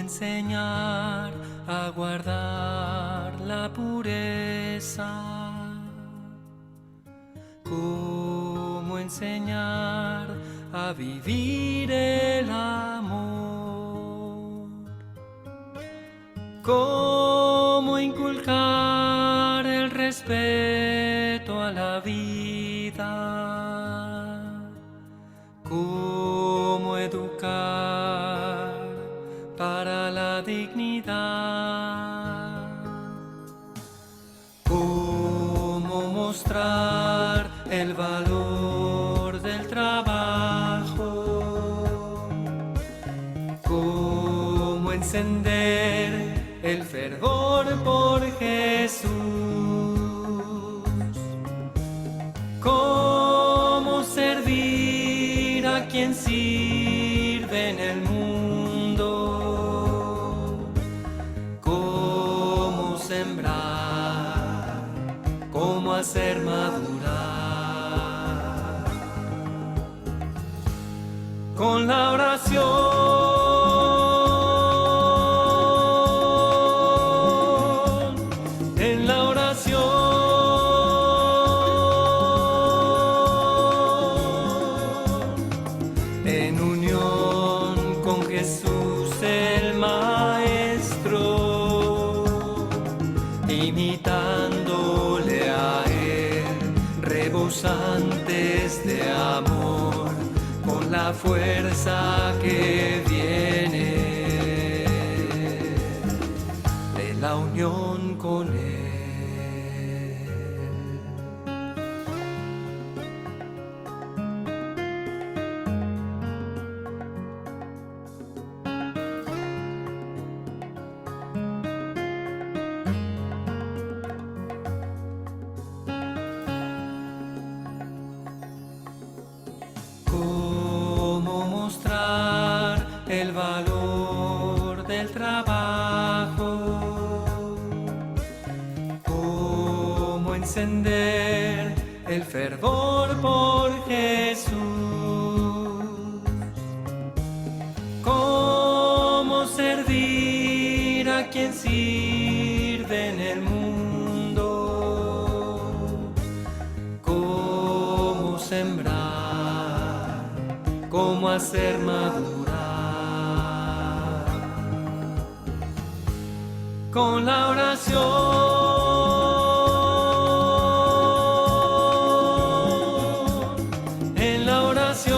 enseñar a guardar la pureza? ¿Cómo enseñar a vivir el amor? ¿Cómo inculcar el respeto a la vida? ¿Cómo educar para la dignidad? ¿Cómo mostrar el valor del trabajo? ¿Cómo encender el fervor por Jesús? ¿Cómo servir a quien sirve en el mundo? ¿Cómo sembrar? ¿Cómo hacer madurar? Con la oración, en la oración, en unión con Jesús el Maestro, imitándole a Él, rebosantes de amor, con la fuerza que viene de la unión con Él. ¿Cómo mostrar el valor del trabajo? ¿Cómo encender el fervor por Jesús? ¿Cómo servir a quien sirve en el mundo? ¿Cómo sembrar? ¿Cómo hacer madurar? Con la oración, en la oración,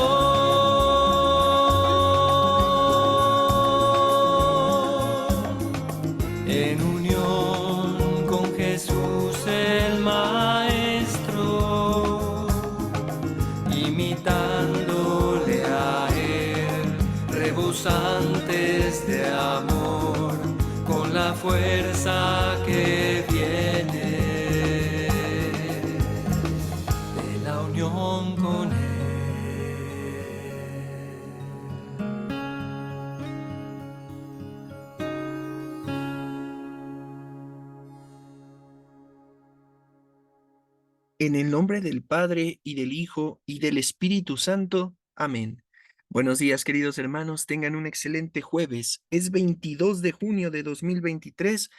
en unión con Jesús el Maestro, imitándole a Él, rebosantes de amor, con la fuerza que viene de la unión con Él. En el nombre del Padre, y del Hijo, y del Espíritu Santo. Amén. Buenos días, queridos hermanos. Tengan un excelente jueves. Es 22 de junio de 2023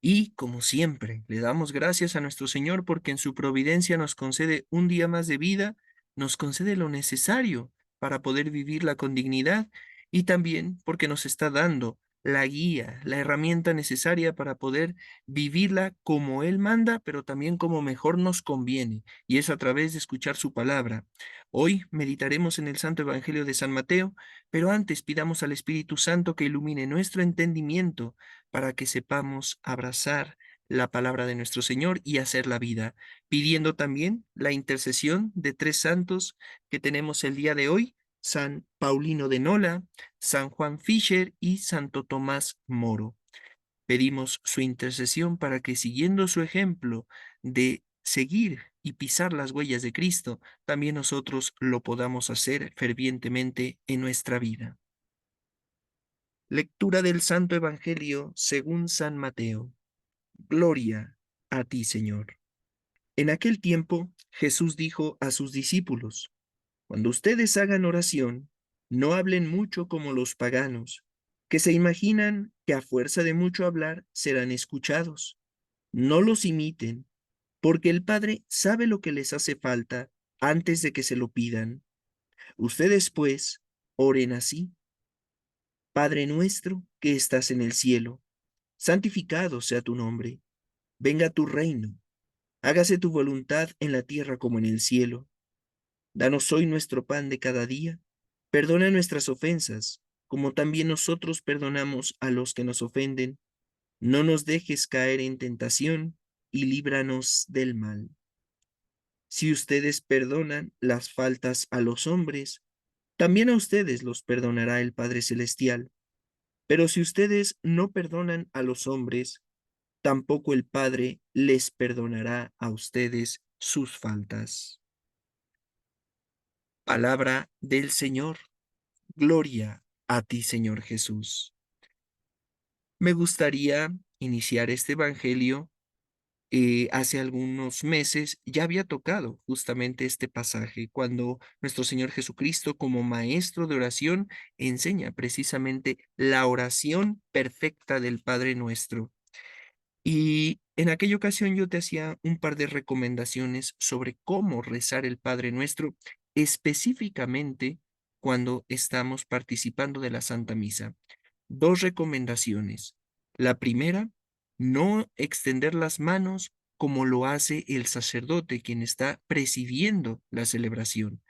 y, como siempre, le damos gracias a nuestro Señor porque en su providencia nos concede un día más de vida, nos concede lo necesario para poder vivirla con dignidad y también porque nos está dando la guía, la herramienta necesaria para poder vivirla como Él manda, pero también como mejor nos conviene, y es a través de escuchar su palabra. Hoy meditaremos en el Santo Evangelio de San Mateo, pero antes pidamos al Espíritu Santo que ilumine nuestro entendimiento para que sepamos abrazar la palabra de nuestro Señor y hacer la vida, pidiendo también la intercesión de tres santos que tenemos el día de hoy: San Paulino de Nola, San Juan Fisher y Santo Tomás Moro. Pedimos su intercesión para que, siguiendo su ejemplo de seguir y pisar las huellas de Cristo, también nosotros lo podamos hacer fervientemente en nuestra vida. Lectura del Santo Evangelio según San Mateo. Gloria a ti, Señor. En aquel tiempo, Jesús dijo a sus discípulos: Cuando ustedes hagan oración, no hablen mucho como los paganos, que se imaginan que a fuerza de mucho hablar serán escuchados. No los imiten, porque el Padre sabe lo que les hace falta antes de que se lo pidan. Ustedes, pues, oren así: Padre nuestro que estás en el cielo, santificado sea tu nombre, venga tu reino, hágase tu voluntad en la tierra como en el cielo. Danos hoy nuestro pan de cada día, perdona nuestras ofensas, como también nosotros perdonamos a los que nos ofenden. No nos dejes caer en tentación y líbranos del mal. Si ustedes perdonan las faltas a los hombres, también a ustedes los perdonará el Padre Celestial. Pero si ustedes no perdonan a los hombres, tampoco el Padre les perdonará a ustedes sus faltas. Palabra del Señor. Gloria a ti, Señor Jesús. Me gustaría iniciar este evangelio. Hace algunos meses ya había tocado justamente este pasaje cuando nuestro Señor Jesucristo, como maestro de oración, enseña precisamente la oración perfecta del Padre Nuestro. Y en aquella ocasión yo te hacía un par de recomendaciones sobre cómo rezar el Padre Nuestro, específicamente cuando estamos participando de la Santa Misa. Dos recomendaciones. La primera, no extender las manos como lo hace el sacerdote, quien está presidiendo la celebración.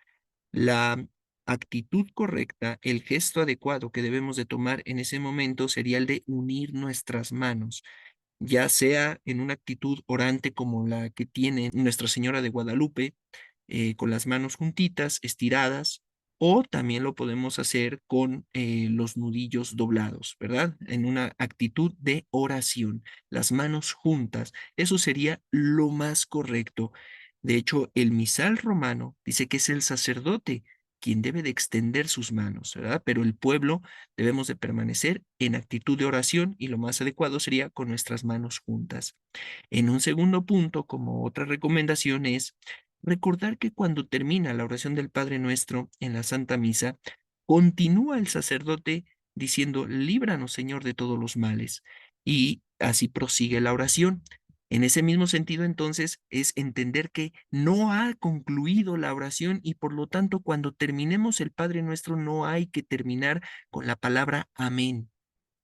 La actitud correcta, el gesto adecuado que debemos de tomar en ese momento sería el de unir nuestras manos, ya sea en una actitud orante como la que tiene Nuestra Señora de Guadalupe, con las manos juntitas, estiradas, o también lo podemos hacer con los nudillos doblados, ¿verdad? En una actitud de oración, las manos juntas. Eso sería lo más correcto. De hecho, el misal romano dice que es el sacerdote quien debe de extender sus manos, ¿verdad? Pero el pueblo debemos de permanecer en actitud de oración y lo más adecuado sería con nuestras manos juntas. En un segundo punto, como otra recomendación, es recordar que cuando termina la oración del Padre Nuestro en la Santa Misa, continúa el sacerdote diciendo, líbranos, Señor, de todos los males. Y así prosigue la oración. En ese mismo sentido, entonces, es entender que no ha concluido la oración y por lo tanto, cuando terminemos el Padre Nuestro, no hay que terminar con la palabra amén.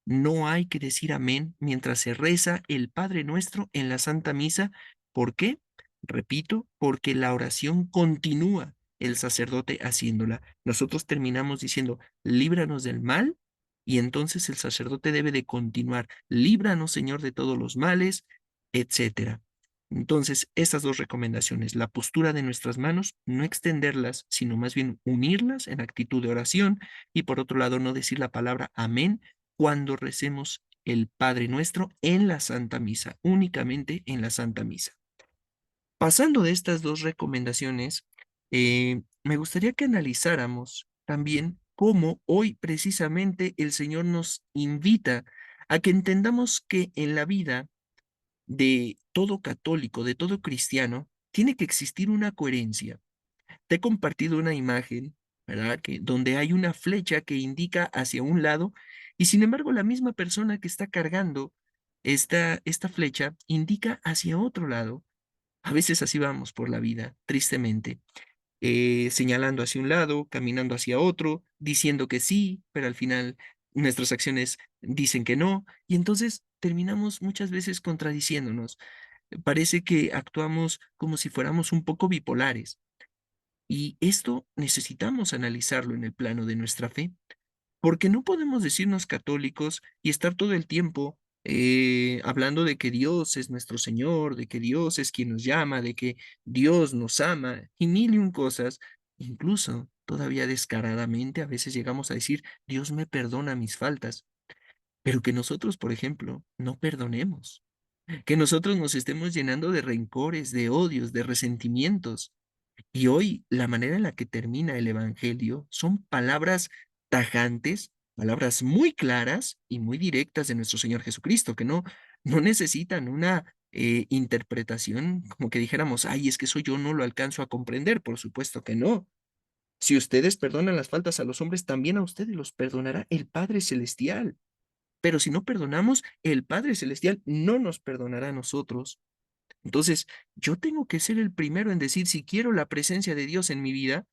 No hay que decir amén mientras se reza el Padre Nuestro en la Santa Misa. ¿Por qué? Repito, porque la oración continúa, el sacerdote haciéndola. Nosotros terminamos diciendo, líbranos del mal, y entonces el sacerdote debe de continuar, líbranos, Señor, de todos los males, etcétera. Entonces, estas dos recomendaciones, la postura de nuestras manos, no extenderlas, sino más bien unirlas en actitud de oración, y por otro lado, no decir la palabra amén cuando recemos el Padre Nuestro en la Santa Misa, únicamente en la Santa Misa. Pasando de estas dos recomendaciones, me gustaría que analizáramos también cómo hoy precisamente el Señor nos invita a que entendamos que en la vida de todo católico, de todo cristiano, tiene que existir una coherencia. Te he compartido una imagen, ¿verdad? Que donde hay una flecha que indica hacia un lado y sin embargo la misma persona que está cargando esta flecha indica hacia otro lado. A veces así vamos por la vida, tristemente, señalando hacia un lado, caminando hacia otro, diciendo que sí, pero al final nuestras acciones dicen que no, y entonces terminamos muchas veces contradiciéndonos. Parece que actuamos como si fuéramos un poco bipolares. Y esto necesitamos analizarlo en el plano de nuestra fe, porque no podemos decirnos católicos y estar todo el tiempo hablando de que Dios es nuestro Señor, de que Dios es quien nos llama, de que Dios nos ama y mil y un cosas. Incluso todavía descaradamente a veces llegamos a decir, Dios me perdona mis faltas, pero que nosotros, por ejemplo, no perdonemos, que nosotros nos estemos llenando de rencores, de odios, de resentimientos. Y hoy la manera en la que termina el Evangelio son palabras tajantes, palabras muy claras y muy directas de nuestro Señor Jesucristo, que no necesitan una interpretación como que dijéramos, ay, es que eso yo no lo alcanzo a comprender. Por supuesto que no. Si ustedes perdonan las faltas a los hombres, también a ustedes los perdonará el Padre Celestial. pero si no perdonamos, el Padre Celestial no nos perdonará a nosotros. Entonces, yo tengo que ser el primero en decir, si quiero la presencia de Dios en mi vida,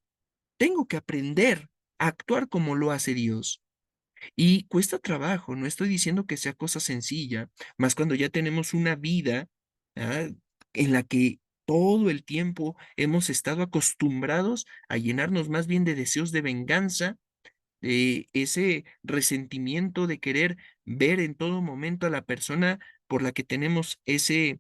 tengo que aprender a actuar como lo hace Dios. Y cuesta trabajo, no estoy diciendo que sea cosa sencilla, más cuando ya tenemos una vida, ¿ah?, en la que todo el tiempo hemos estado acostumbrados a llenarnos más bien de deseos de venganza, ese resentimiento de querer ver en todo momento a la persona por la que tenemos ese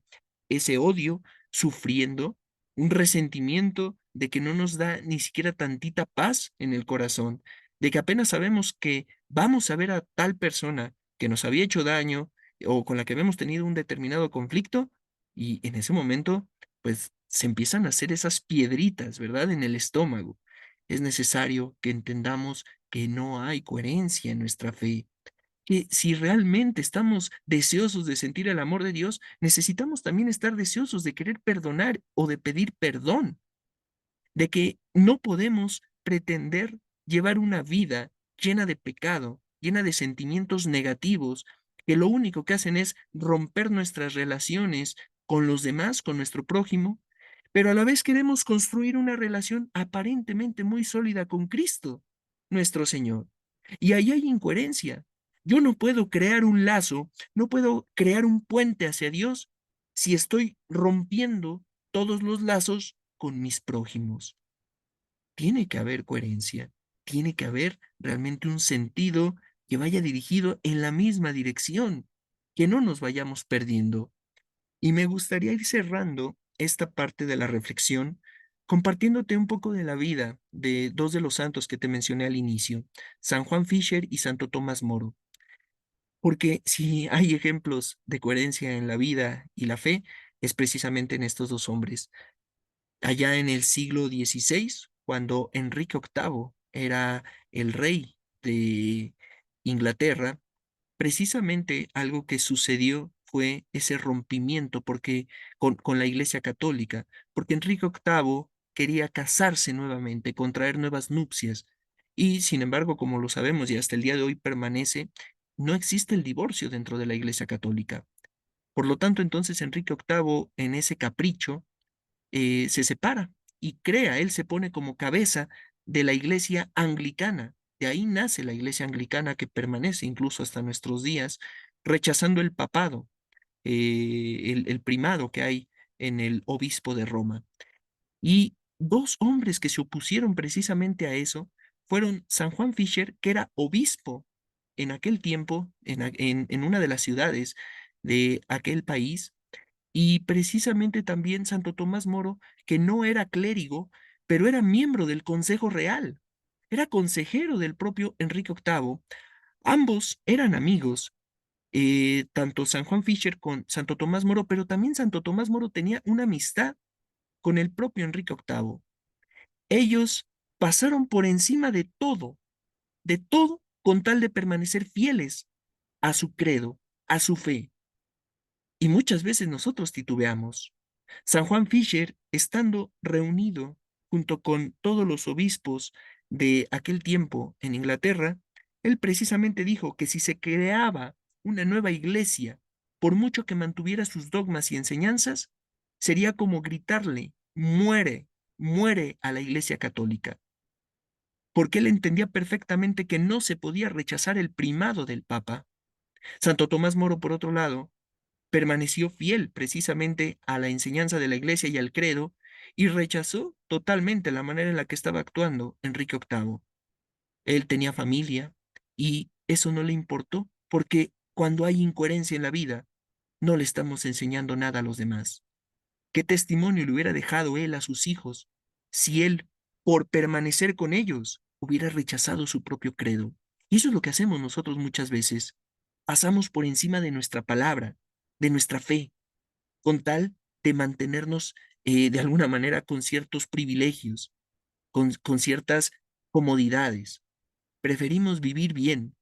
odio sufriendo, un resentimiento de que no nos da ni siquiera tantita paz en el corazón, de que apenas sabemos que vamos a ver a tal persona que nos había hecho daño o con la que habíamos tenido un determinado conflicto y en ese momento, pues se empiezan a hacer esas piedritas, ¿verdad?, en el estómago. Es necesario que entendamos que no hay coherencia en nuestra fe, que si realmente estamos deseosos de sentir el amor de Dios, necesitamos también estar deseosos de querer perdonar o de pedir perdón, de que no podemos pretender llevar una vida llena de pecado, llena de sentimientos negativos, que lo único que hacen es romper nuestras relaciones con los demás, con nuestro prójimo, pero a la vez queremos construir una relación aparentemente muy sólida con Cristo, nuestro Señor. Y ahí hay incoherencia. Yo no puedo crear un lazo, no puedo crear un puente hacia Dios si estoy rompiendo todos los lazos con mis prójimos. Tiene que haber coherencia, tiene que haber realmente un sentido que vaya dirigido en la misma dirección, que no nos vayamos perdiendo. Y me gustaría ir cerrando esta parte de la reflexión compartiéndote un poco de la vida de dos de los santos que te mencioné al inicio, San Juan Fisher y Santo Tomás Moro. Porque si hay ejemplos de coherencia en la vida y la fe, es precisamente en estos dos hombres. Allá en el siglo XVI, cuando Enrique VIII era el rey de Inglaterra, precisamente algo que sucedió fue ese rompimiento porque con la Iglesia Católica, porque Enrique VIII quería casarse nuevamente, contraer nuevas nupcias, y sin embargo, como lo sabemos y hasta el día de hoy permanece, no existe el divorcio dentro de la Iglesia Católica. Por lo tanto, entonces Enrique VIII, en ese capricho, se separa y crea, él se pone como cabeza de la iglesia anglicana. De ahí nace la iglesia anglicana que permanece incluso hasta nuestros días, rechazando el papado, el primado que hay en el obispo de Roma. Y dos hombres que se opusieron precisamente a eso fueron San Juan Fisher, que era obispo en aquel tiempo, en una de las ciudades de aquel país, y precisamente también Santo Tomás Moro, que no era clérigo, pero era miembro del Consejo Real, era consejero del propio Enrique VIII. Ambos eran amigos, tanto San Juan Fisher con Santo Tomás Moro, pero también Santo Tomás Moro tenía una amistad con el propio Enrique VIII. Ellos pasaron por encima de todo, con tal de permanecer fieles a su credo, a su fe. Y muchas veces nosotros titubeamos. San Juan Fisher, estando reunido junto con todos los obispos de aquel tiempo en Inglaterra, él precisamente dijo que si se creaba una nueva iglesia, por mucho que mantuviera sus dogmas y enseñanzas, sería como gritarle, muere, muere a la iglesia católica, porque él entendía perfectamente que no se podía rechazar el primado del Papa. Santo Tomás Moro, por otro lado, permaneció fiel precisamente a la enseñanza de la Iglesia y al credo, y rechazó totalmente la manera en la que estaba actuando Enrique VIII. Él tenía familia y eso no le importó, porque cuando hay incoherencia en la vida, no le estamos enseñando nada a los demás. ¿Qué testimonio le hubiera dejado él a sus hijos si él, por permanecer con ellos, hubiera rechazado su propio credo? Y eso es lo que hacemos nosotros muchas veces. Pasamos por encima de nuestra palabra, de nuestra fe, con tal de mantenernos de alguna manera con ciertos privilegios, con ciertas comodidades. Preferimos vivir bien,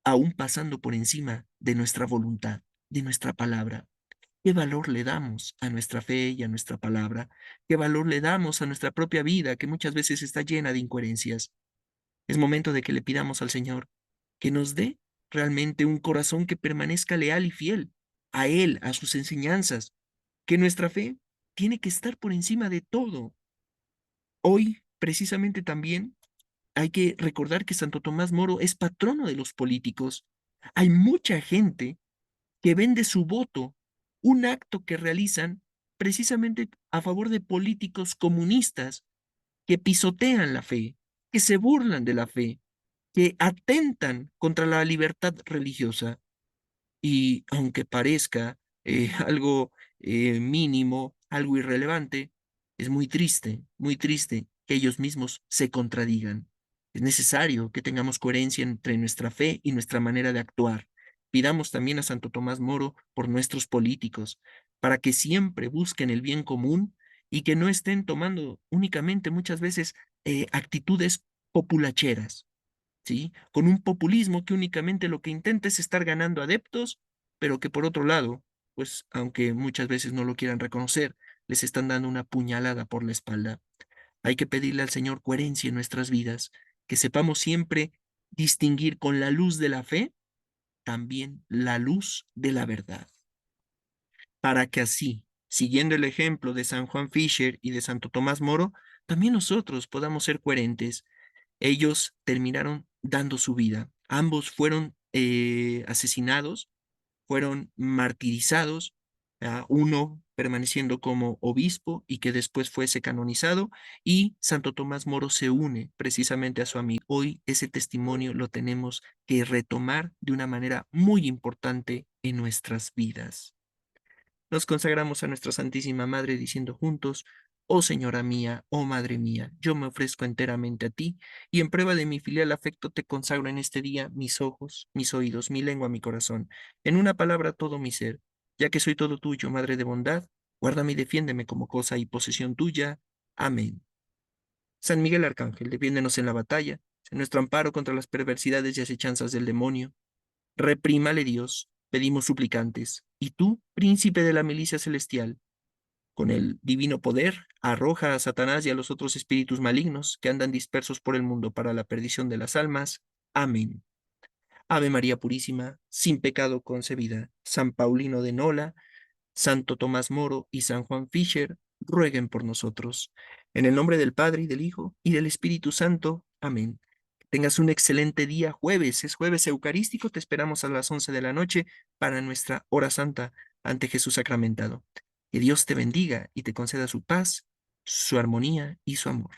aún pasando por encima de nuestra voluntad, de nuestra palabra. ¿Qué valor le damos a nuestra fe y a nuestra palabra? ¿Qué valor le damos a nuestra propia vida, que muchas veces está llena de incoherencias? Es momento de que le pidamos al Señor que nos dé realmente un corazón que permanezca leal y fiel a Él, a sus enseñanzas, que nuestra fe tiene que estar por encima de todo. Hoy, precisamente también, hay que recordar que Santo Tomás Moro es patrono de los políticos. Hay mucha gente que vende su voto, un acto que realizan precisamente a favor de políticos comunistas que pisotean la fe, que se burlan de la fe, que atentan contra la libertad religiosa. Y aunque parezca algo mínimo, algo irrelevante, es muy triste que ellos mismos se contradigan. Es necesario que tengamos coherencia entre nuestra fe y nuestra manera de actuar. Pidamos también a Santo Tomás Moro por nuestros políticos, para que siempre busquen el bien común y que no estén tomando únicamente muchas veces actitudes populacheras, ¿sí? Con un populismo que únicamente lo que intenta es estar ganando adeptos, pero que por otro lado, pues aunque muchas veces no lo quieran reconocer, les están dando una puñalada por la espalda. Hay que pedirle al Señor coherencia en nuestras vidas, que sepamos siempre distinguir con la luz de la fe también la luz de la verdad, para que así, siguiendo el ejemplo de San Juan Fisher y de Santo Tomás Moro, también nosotros podamos ser coherentes. Ellos terminaron dando su vida. Ambos fueron asesinados, fueron martirizados, uno permaneciendo como obispo y que después fuese canonizado, y Santo Tomás Moro se une precisamente a su amigo. Hoy ese testimonio lo tenemos que retomar de una manera muy importante en nuestras vidas. Nos consagramos a nuestra Santísima Madre diciendo juntos: Oh Señora mía, oh Madre mía, yo me ofrezco enteramente a ti, y en prueba de mi filial afecto te consagro en este día mis ojos, mis oídos, mi lengua, mi corazón, en una palabra todo mi ser, ya que soy todo tuyo, Madre de bondad, guárdame y defiéndeme como cosa y posesión tuya. Amén. San Miguel Arcángel, defiéndenos en la batalla, en nuestro amparo contra las perversidades y acechanzas del demonio. Reprímale Dios, pedimos suplicantes. Y tú, príncipe de la milicia celestial, con el divino poder, arroja a Satanás y a los otros espíritus malignos que andan dispersos por el mundo para la perdición de las almas. Amén. Ave María Purísima, sin pecado concebida, San Paulino de Nola, Santo Tomás Moro y San Juan Fisher, rueguen por nosotros. En el nombre del Padre y del Hijo y del Espíritu Santo. Amén. Que tengas un excelente día. Jueves, es jueves eucarístico. Te esperamos a las 11 de la noche para nuestra hora santa ante Jesús sacramentado. Que Dios te bendiga y te conceda su paz, su armonía y su amor.